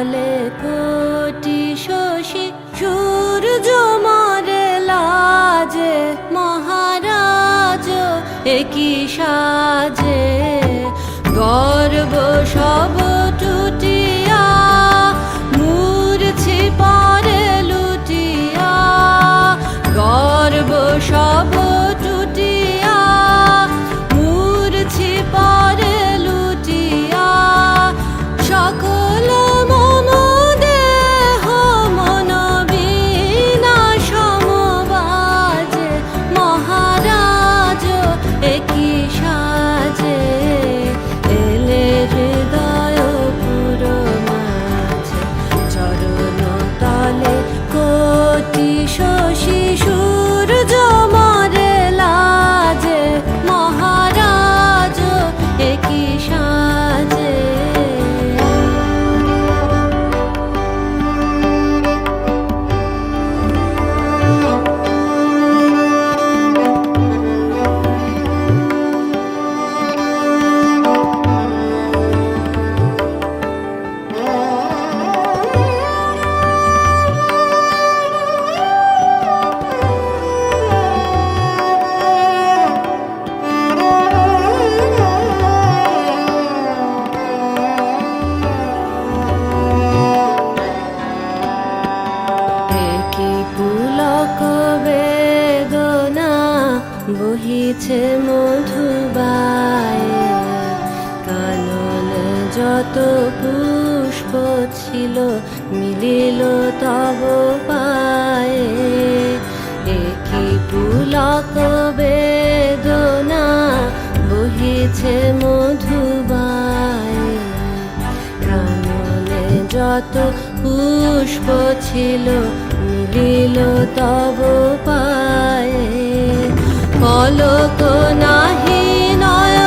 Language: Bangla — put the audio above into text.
তলে কোটি শশী সূর্য মরে লাজে, মহারাজ একই সাজে। গর্ব সব টুটিয়া মূর্ছি পরে লুটিয়া, গর্ব সব টুটিয়া মূর্ছি পরে লুটিয়া। সকল মম দেহ মন বিনা সমবাজে, মহারাজ একই সাজে। এলে হৃদয় পুরো মাঝে, চরণ তলে কোটি শশী সূর্য মরে লাজে, মহারাজ একই সাজে। পুলক বেদনা বহিছে মধুবায়ে, কাননে যত পুষ্প ছিল মিলিল তব পায়ে। একই পুলক বেদনা বহিছে মধুবায়ে, কাননে যত পুষ্প ছিল মিলিল তব পায়ে। পলক নাহি নয়